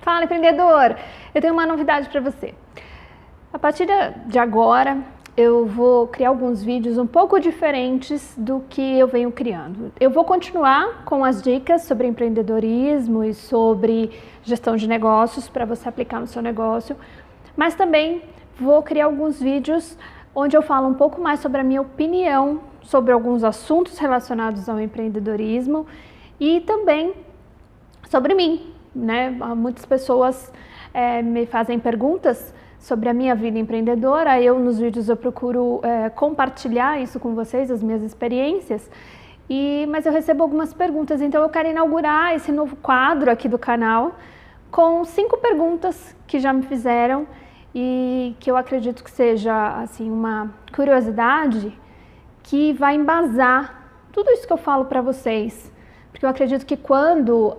Fala, empreendedor! Eu tenho uma novidade para você. A partir de agora, eu vou criar alguns vídeos um pouco diferentes do que eu venho criando. Eu vou continuar com as dicas sobre empreendedorismo e sobre gestão de negócios para você aplicar no seu negócio, mas também vou criar alguns vídeos onde eu falo um pouco mais sobre a minha opinião sobre alguns assuntos relacionados ao empreendedorismo e também sobre mim, né? Muitas pessoas me fazem perguntas sobre a minha vida empreendedora. Nos vídeos eu procuro compartilhar isso com vocês, as minhas experiências, mas eu recebo algumas perguntas, então eu quero inaugurar esse novo quadro aqui do canal com 5 perguntas que já me fizeram e que eu acredito que seja assim, uma curiosidade que vai embasar tudo isso que eu falo para vocês, porque eu acredito que quando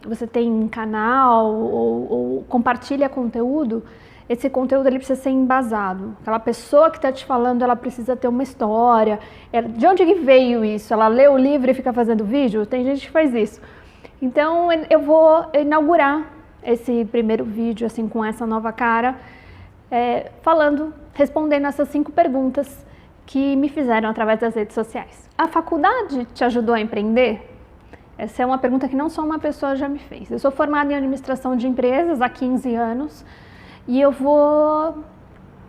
você tem um canal ou compartilha conteúdo, esse conteúdo ele precisa ser embasado. Aquela pessoa que está te falando, ela precisa ter uma história. De onde que veio isso? Ela lê o livro e fica fazendo vídeo? Tem gente que faz isso. Então eu vou inaugurar esse primeiro vídeo assim com essa nova cara, respondendo essas 5 perguntas que me fizeram através das redes sociais. A faculdade te ajudou a empreender? Essa é uma pergunta que não só uma pessoa já me fez. Eu sou formada em administração de empresas há 15 anos e eu vou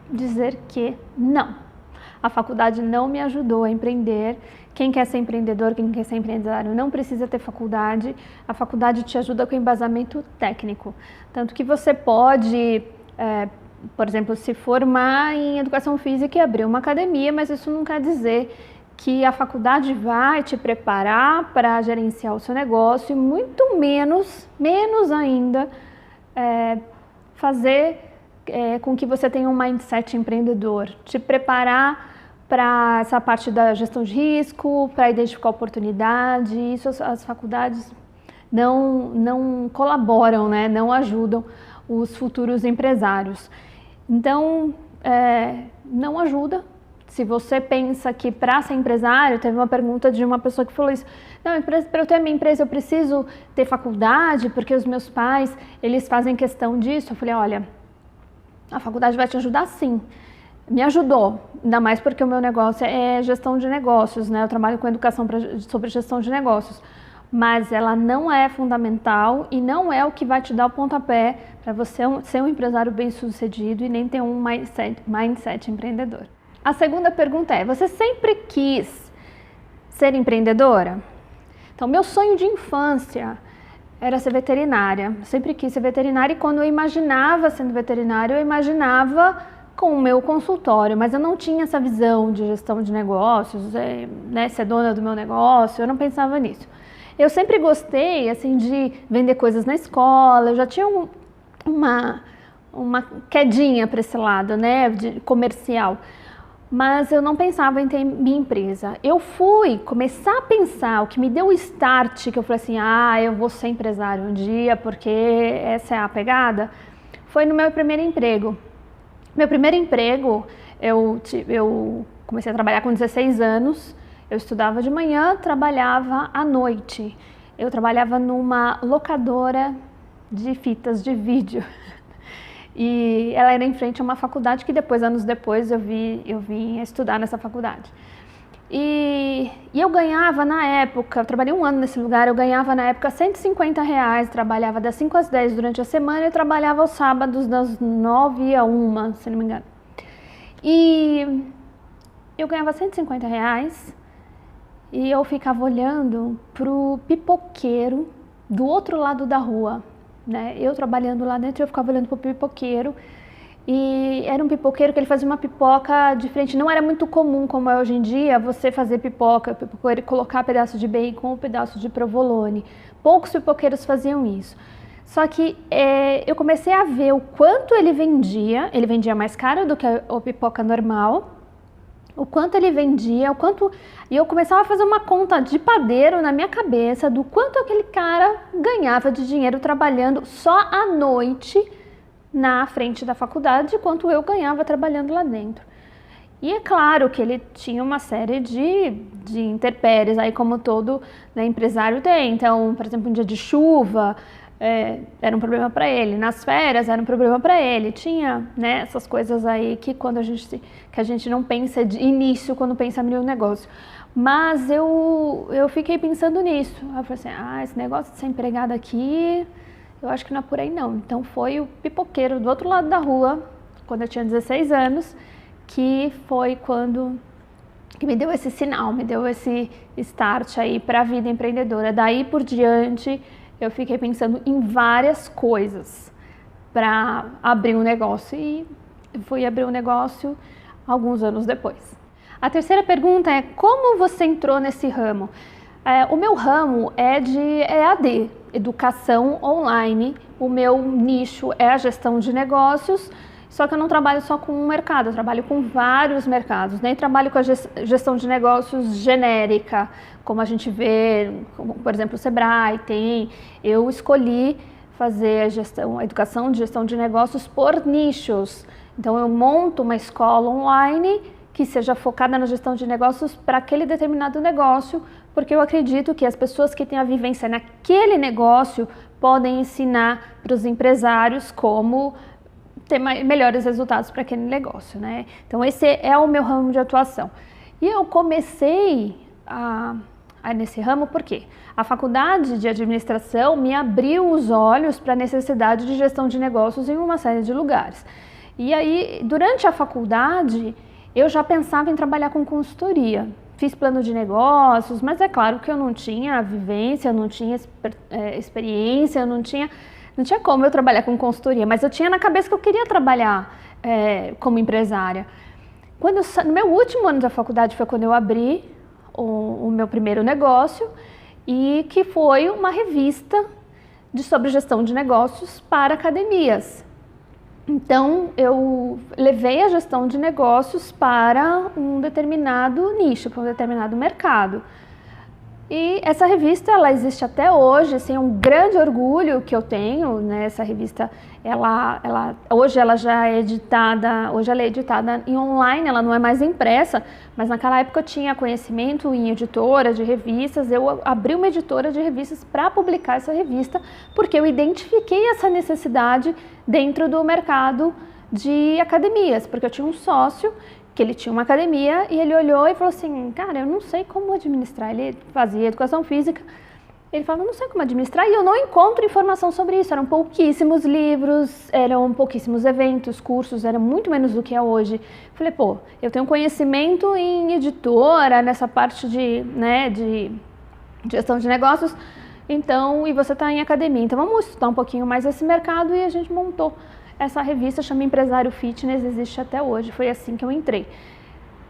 dizer que não. A faculdade não me ajudou a empreender. Quem quer ser empreendedor, quem quer ser empresário não precisa ter faculdade. A faculdade te ajuda com embasamento técnico. Tanto que você pode, por exemplo, se formar em educação física e abrir uma academia, mas isso não quer dizer que a faculdade vai te preparar para gerenciar o seu negócio e muito menos ainda, fazer com que você tenha um mindset empreendedor, te preparar para essa parte da gestão de risco, para identificar oportunidade. Isso as faculdades não colaboram, né? Não ajudam os futuros empresários. Então, não ajuda. Se você pensa que para ser empresário, teve uma pergunta de uma pessoa que falou isso, não, para eu ter a minha empresa eu preciso ter faculdade, porque os meus pais, eles fazem questão disso. Eu falei, olha, a faculdade vai te ajudar sim. Me ajudou, ainda mais porque o meu negócio é gestão de negócios, né? Eu trabalho com educação sobre gestão de negócios, mas ela não é fundamental e não é o que vai te dar o pontapé para você ser um empresário bem-sucedido e nem ter um mindset empreendedor. A segunda pergunta é, você sempre quis ser empreendedora? Então, meu sonho de infância era ser veterinária. Eu sempre quis ser veterinária e quando eu imaginava sendo veterinária, eu imaginava com o meu consultório, mas eu não tinha essa visão de gestão de negócios, né, ser dona do meu negócio, eu não pensava nisso. Eu sempre gostei, assim, de vender coisas na escola, eu já tinha uma quedinha para esse lado, né, de comercial. Mas eu não pensava em ter minha empresa. Eu fui começar a pensar, o que me deu o start, que eu falei assim, eu vou ser empresário um dia, porque essa é a pegada, foi no meu primeiro emprego. Meu primeiro emprego, eu comecei a trabalhar com 16 anos, eu estudava de manhã, trabalhava à noite. Eu trabalhava numa locadora de fitas de vídeo. E ela era em frente a uma faculdade que depois, anos depois, eu vim estudar nessa faculdade. E eu ganhava na época, eu trabalhei 1 ano nesse lugar, eu ganhava na época R$150, trabalhava das 5 às 10 durante a semana e trabalhava aos sábados das 9 à 1, se não me engano. E eu ganhava R$150 e eu ficava olhando pro pipoqueiro do outro lado da rua. Né? Eu trabalhando lá dentro, eu ficava olhando para o pipoqueiro e era um pipoqueiro que ele fazia uma pipoca diferente. Não era muito comum, como é hoje em dia, você fazer pipoca, colocar pedaço de bacon ou pedaço de provolone. Poucos pipoqueiros faziam isso. Só que eu comecei a ver o quanto ele vendia mais caro do que a pipoca normal, o quanto ele vendia, e eu começava a fazer uma conta de padeiro na minha cabeça do quanto aquele cara ganhava de dinheiro trabalhando só à noite na frente da faculdade, e quanto eu ganhava trabalhando lá dentro. E é claro que ele tinha uma série de intempéries, aí como todo, né, empresário tem. Então, por exemplo, um dia de chuva, era um problema para ele, nas férias era um problema para ele, tinha, né, essas coisas aí que que a gente não pensa de início quando pensa em abrir um negócio. Mas eu fiquei pensando nisso. Eu falei assim, esse negócio de ser empregada aqui, eu acho que não é por aí não. Então foi o pipoqueiro do outro lado da rua, quando eu tinha 16 anos, que foi quando que me deu esse sinal, me deu esse start aí para a vida empreendedora. Daí por diante, eu fiquei pensando em várias coisas para abrir um negócio e fui abrir um negócio alguns anos depois. A terceira pergunta é: como você entrou nesse ramo? O meu ramo é de EAD, educação online. O meu nicho é a gestão de negócios, só que eu não trabalho só com um mercado, eu trabalho com vários mercados. Nem trabalho com a gestão de negócios genérica, como a gente vê, como, por exemplo, o Sebrae tem. Eu escolhi fazer a educação de gestão de negócios por nichos. Então eu monto uma escola online que seja focada na gestão de negócios para aquele determinado negócio, porque eu acredito que as pessoas que têm a vivência naquele negócio podem ensinar para os empresários como ter melhores resultados para aquele negócio, né? Então esse é o meu ramo de atuação. E eu comecei nesse ramo porque a faculdade de administração me abriu os olhos para a necessidade de gestão de negócios em uma série de lugares. E aí, durante a faculdade, eu já pensava em trabalhar com consultoria. Fiz plano de negócios, mas é claro que eu não tinha vivência, eu não tinha experiência, eu não tinha como eu trabalhar com consultoria, mas eu tinha na cabeça que eu queria trabalhar como empresária. No meu último ano da faculdade foi quando eu abri o meu primeiro negócio, e que foi uma revista sobre gestão de negócios para academias. Então, eu levei a gestão de negócios para um determinado nicho, para um determinado mercado. E essa revista, ela existe até hoje, assim, é um grande orgulho que eu tenho, né? Essa revista, hoje ela é editada em online, ela não é mais impressa, mas naquela época eu tinha conhecimento em editora de revistas, eu abri uma editora de revistas para publicar essa revista, porque eu identifiquei essa necessidade dentro do mercado de academias, porque eu tinha um sócio que ele tinha uma academia e ele olhou e falou assim, cara, eu não sei como administrar. Ele fazia educação física, ele falava, eu não sei como administrar e eu não encontro informação sobre isso. Eram pouquíssimos livros, eram pouquíssimos eventos, cursos, era muito menos do que é hoje. Falei, eu tenho conhecimento em editora, nessa parte de gestão de negócios, então, e você está em academia, então vamos estudar um pouquinho mais esse mercado, e a gente montou essa revista, chama Empresário Fitness, existe até hoje, foi assim que eu entrei.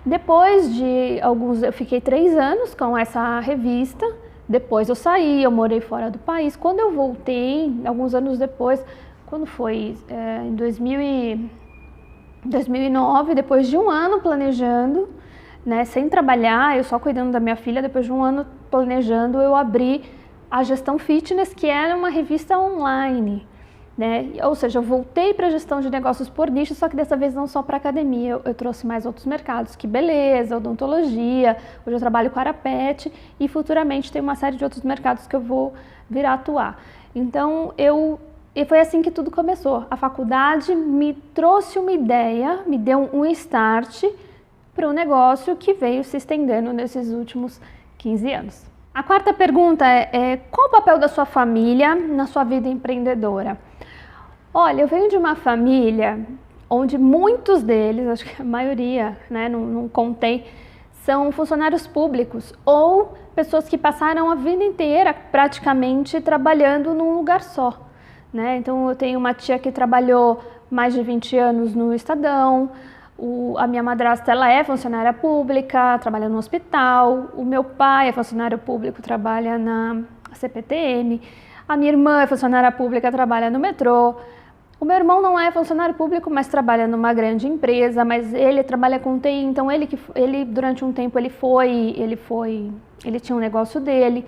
Depois de eu fiquei 3 anos com essa revista, depois eu saí, eu morei fora do país. Quando eu voltei, alguns anos depois, quando foi em 2009, depois de um ano planejando, né, sem trabalhar, eu só cuidando da minha filha, depois de um ano planejando, eu abri a Gestão Fitness, que era uma revista online. Né? Ou seja, eu voltei para a gestão de negócios por nicho, só que dessa vez não só para academia, eu trouxe mais outros mercados, que beleza, odontologia, hoje eu trabalho com Arapet e futuramente tem uma série de outros mercados que eu vou vir a atuar. Então, e foi assim que tudo começou. A faculdade me trouxe uma ideia, me deu um start para um negócio que veio se estendendo nesses últimos 15 anos. A quarta pergunta é qual o papel da sua família na sua vida empreendedora? Olha, eu venho de uma família onde muitos deles, acho que a maioria, né, não contei, são funcionários públicos ou pessoas que passaram a vida inteira praticamente trabalhando num lugar só. Né? Então eu tenho uma tia que trabalhou mais de 20 anos no Estadão, a minha madrasta ela é funcionária pública, trabalha no hospital, o meu pai é funcionário público, trabalha na CPTM, a minha irmã é funcionária pública, trabalha no metrô. O meu irmão não é funcionário público, mas trabalha numa grande empresa, mas ele trabalha com TI, então ele durante um tempo ele tinha um negócio dele.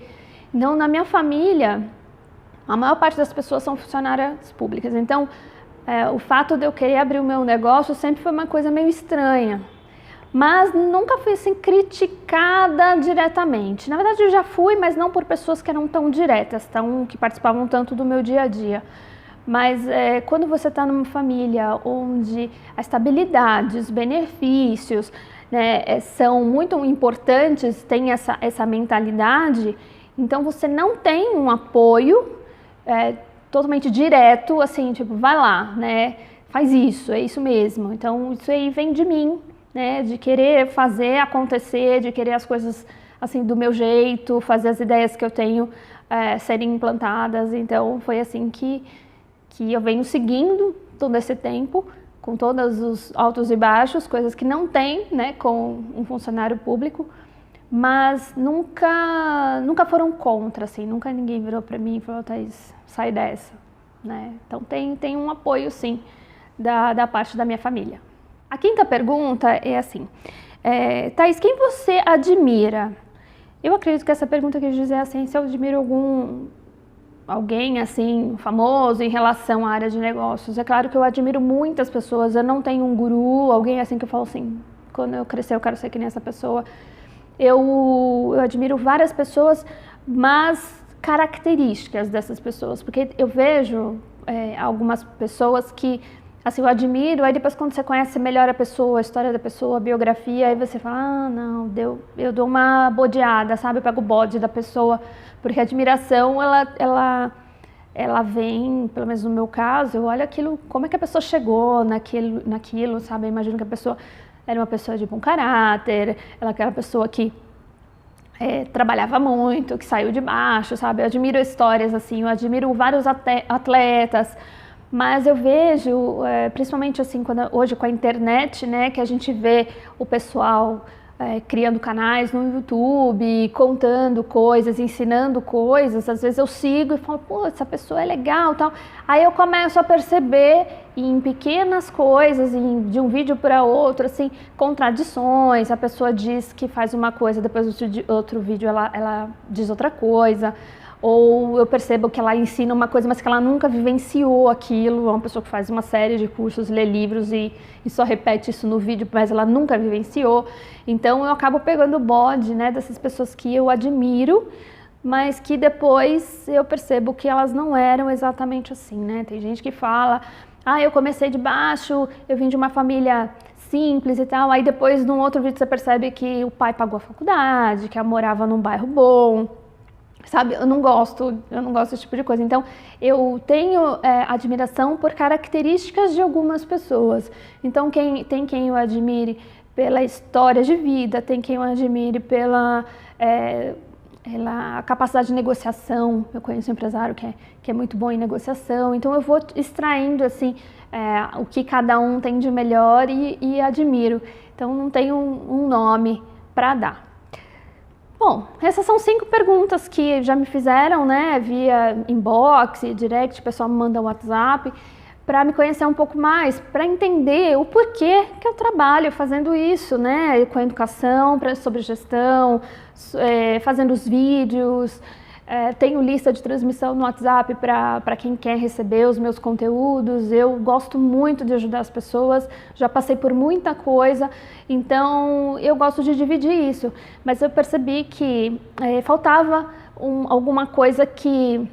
Então, na minha família, a maior parte das pessoas são funcionárias públicas. Então, o fato de eu querer abrir o meu negócio sempre foi uma coisa meio estranha. mas nunca fui assim criticada diretamente. Na verdade eu já fui, mas não por pessoas que eram tão diretas, que participavam tanto do meu dia a dia. Mas quando você está numa família onde a estabilidade, os benefícios, né, são muito importantes, tem essa mentalidade, então você não tem um apoio totalmente direto, assim, tipo, vai lá, né, faz isso, é isso mesmo. Então isso aí vem de mim, né, de querer fazer acontecer, de querer as coisas assim do meu jeito, fazer as ideias que eu tenho serem implantadas. Então foi assim que eu venho seguindo todo esse tempo, com todos os altos e baixos, coisas que não tem, né, com um funcionário público, mas nunca foram contra, assim, nunca ninguém virou para mim e falou, Thaís, sai dessa, né? Então tem um apoio, sim, da parte da minha família. A quinta pergunta é assim, Thaís, quem você admira? Eu acredito que essa pergunta quer dizer assim, se eu admiro alguém assim famoso em relação à área de negócios. É claro que eu admiro muitas pessoas, eu não tenho um guru, alguém assim que eu falo assim, quando eu crescer eu quero ser que nem essa pessoa. Eu admiro várias pessoas, mas características dessas pessoas, porque eu vejo algumas pessoas que assim, eu admiro, aí depois quando você conhece melhor a pessoa, a história da pessoa, a biografia, aí você fala, ah, não, eu dou uma bodeada, sabe? Eu pego o bode da pessoa, porque a admiração, ela vem, pelo menos no meu caso, eu olho aquilo, como é que a pessoa chegou naquilo, sabe? Eu imagino que a pessoa era uma pessoa de bom caráter, ela era uma pessoa que trabalhava muito, que saiu de baixo, sabe? Eu admiro histórias assim, eu admiro vários atletas, mas eu vejo, principalmente assim, hoje com a internet, né, que a gente vê o pessoal criando canais no YouTube, contando coisas, ensinando coisas, às vezes eu sigo e falo, pô, essa pessoa é legal, tal. Aí eu começo a perceber em pequenas coisas, de um vídeo para outro, assim, contradições, a pessoa diz que faz uma coisa, depois do outro vídeo ela diz outra coisa. Ou eu percebo que ela ensina uma coisa, mas que ela nunca vivenciou aquilo. É uma pessoa que faz uma série de cursos, lê livros e só repete isso no vídeo, mas ela nunca vivenciou. Então eu acabo pegando o bode, né, dessas pessoas que eu admiro, mas que depois eu percebo que elas não eram exatamente assim, né? Tem gente que fala, eu comecei de baixo, eu vim de uma família simples e tal. Aí depois, num outro vídeo, você percebe que o pai pagou a faculdade, que ela morava num bairro bom. Sabe, eu não gosto desse tipo de coisa. Então, eu tenho admiração por características de algumas pessoas. Então, tem quem eu admire pela história de vida, tem quem eu admire pela capacidade de negociação. Eu conheço um empresário que é muito bom em negociação. Então, eu vou extraindo assim o que cada um tem de melhor e admiro. Então, não tenho um nome para dar. Bom, essas são 5 perguntas que já me fizeram, né, via inbox, direct, o pessoal me manda um WhatsApp, para me conhecer um pouco mais, para entender o porquê que eu trabalho fazendo isso, né, com a educação, sobre gestão, fazendo os vídeos. Tenho lista de transmissão no WhatsApp para quem quer receber os meus conteúdos. Eu gosto muito de ajudar as pessoas, já passei por muita coisa, então eu gosto de dividir isso. Mas eu percebi que faltava alguma coisa que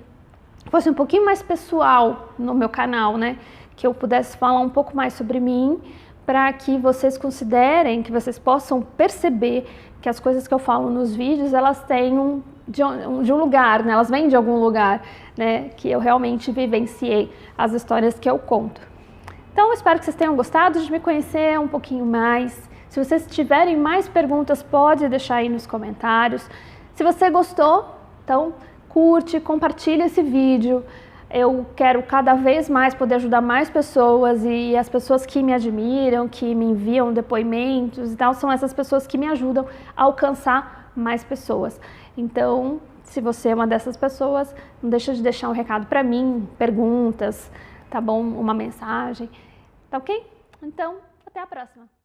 fosse um pouquinho mais pessoal no meu canal, né? Que eu pudesse falar um pouco mais sobre mim, para que vocês considerem, que vocês possam perceber que as coisas que eu falo nos vídeos, elas têm de um lugar, né? Elas vêm de algum lugar, né? Que eu realmente vivenciei as histórias que eu conto. Então, eu espero que vocês tenham gostado de me conhecer um pouquinho mais. Se vocês tiverem mais perguntas, pode deixar aí nos comentários. Se você gostou, então curte, compartilha esse vídeo. Eu quero cada vez mais poder ajudar mais pessoas, e as pessoas que me admiram, que me enviam depoimentos e tal, são essas pessoas que me ajudam a alcançar mais pessoas. Então, se você é uma dessas pessoas, não deixa de deixar um recado para mim, perguntas, tá bom? Uma mensagem, tá ok? Então, até a próxima!